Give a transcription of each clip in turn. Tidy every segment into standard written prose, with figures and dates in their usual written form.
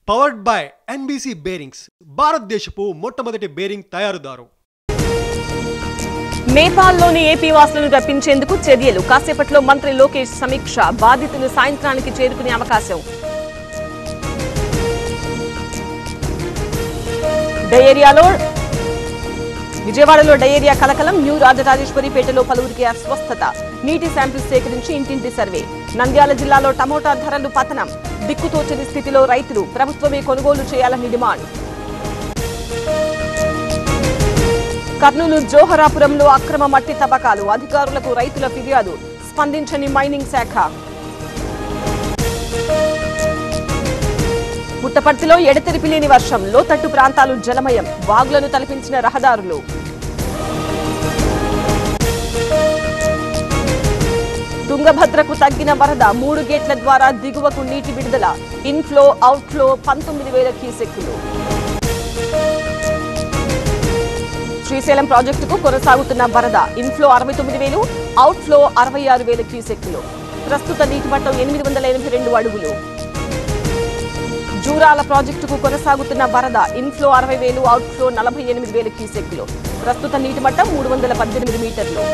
Powered by NBC bearings భారతదేశపు మొట్టమొదటి bearing తయారుదారు. నేపాల్లోని AP వాసులను రప్పించేందుకు చర్యలు. కాసేపట్లో మంత్రి లోకేష్ సమీక్ష. బాధితులు సాయంత్రానికి చేరుకునే అవకాశం. విజయవాడలో డయేరియా కలకలం. న్యూ రాజరాజేశ్వరిపేటలో పలువురికి అస్వస్థత. నీటి శాంపిల్స్ సేకరించి ఇంటింటి సర్వే. నంద్యాల జిల్లాలో టమోటా ధరలు పతనం. దిక్కుతోచని స్థితిలో రైతులు. ప్రభుత్వమే కొనుగోలు చేయాలని డిమాండ్. కర్నూలు జోహరాపురంలో అక్రమ మట్టి తవ్వకాలు. అధికారులకు రైతుల ఫిర్యాదు. స్పందించని మైనింగ్ శాఖ. పుట్టపర్తిలో ఎడతెరిపి లేని వర్షం. లోతట్టు ప్రాంతాలు జలమయం. వాగులను తలపించిన రహదారులు. తుంగభద్రకు తగ్గిన వరద. 3 గేట్ల ద్వారా దిగువకు నీటి విడుదల. Inflow outflow 19,000 క్యూసెక్కులు. శ్రీశైలం ప్రాజెక్టుకు కొనసాగుతున్న వరద. Inflow 69,000, outflow 66,000 క్యూసెక్కులు. ప్రస్తుత నీటి మట్టం 882 అడుగులు. జూరాల ప్రాజెక్టుకు కొనసాగుతున్న వరద. Inflow 60,000, outflow 48,000 క్యూసెక్కులు. ప్రస్తుత నీటి మట్టం 318 మీటర్లు.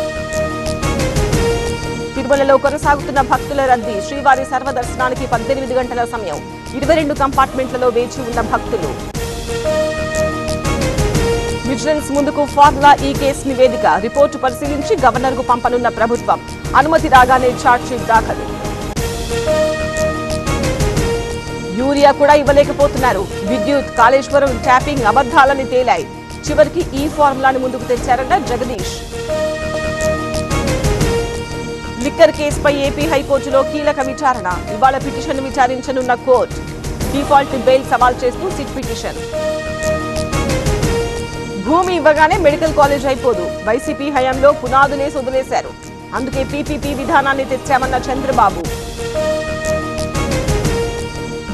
తిరుమలలో కొనసాగుతున్న భక్తుల రద్దీ. శ్రీవారి సర్వదర్శనానికి 18 గంటల సమయం. 22 కంపార్ట్మెంట్లలో వేచి ఉన్న భక్తులు. విజిలెన్స్ ముందుకు ఫార్ములా ఈ కేసు నివేదిక. రిపోర్టు పరిశీలించి గవర్నర్కు పంపనున్న ప్రభుత్వం. అనుమతి రాగానే ఛార్జ్షీట్ దాఖలు. యూరియా కూడా ఇవ్వలేకపోతున్నారు. విద్యుత్, కాళేశ్వరం ట్యాపింగ్ అబద్దాలని తేలాయి. చివరికి ఈ ఫార్ములాను ముందుకు తెచ్చారన్న జగదీష్. లిక్కర్ కేసుపై ఏపీ హైకోర్టులో కీలక విచారణ. ఇవాళ పిటిషన్ విచారించనున్న కోర్టు. డిఫాల్ట్ బెయిల్ సవాల్ చేస్తూ సిట్ పిటిషన్. భూమి ఇవ్వగానే మెడికల్ కాలేజ్ అయిపోదు. వైసీపీ హయాంలో పునాదులేసి వదిలేశారు. అందుకే పీపీపీ విధానాన్ని తెచ్చామన్న చంద్రబాబు.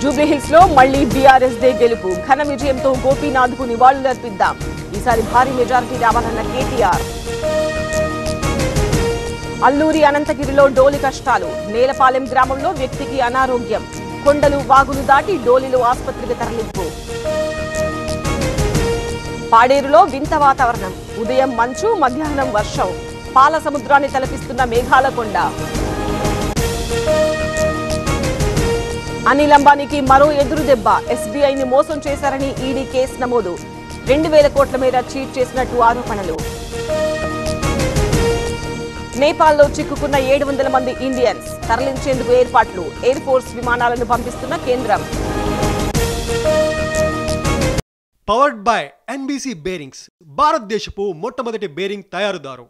జూబ్లీహిల్స్ లో మళ్లీ బీఆర్ఎస్ దే గెలుపు. ఘన విజయంతో గోపీనాథ్కు నివాళులర్పిద్దాం. ఈసారి భారీ మెజారిటీ రావాలన్న కేటీఆర్. అల్లూరి అనంతగిరిలో డోలి కష్టాలు. నేలపాలెం గ్రామంలో వ్యక్తికి అనారోగ్యం. కొండలు వాగులు దాటి డోలిలో ఆసుపత్రికి తరలింపు. పాడేరులో వింత వాతావరణం. ఉదయం మంచు, మధ్యాహ్నం వర్షం. పాల సముద్రాన్ని తలపిస్తున్న మేఘాల కొండ. అనిల్ అంబానీకి మరో ఎదురు దెబ్బ. ఎస్బీఐని మోసం చేశారని ఈడీ కేసు నమోదు. 2,000 కోట్ల మేర చీట్ చేసినట్టు ఆరోపణలు. నేపాల్లో చిక్కుకున్న 700 మంది ఇండియన్స్. తరలించేందుకు ఏర్పాట్లు. ఎయిర్ ఫోర్స్ విమానాలను పంపిస్తున్న కేంద్రం. పవర్డ్ బై ఎన్బీసీ బేరింగ్స్ భారతదేశపు మొట్టమొదటి బేరింగ్ తయారుదారు.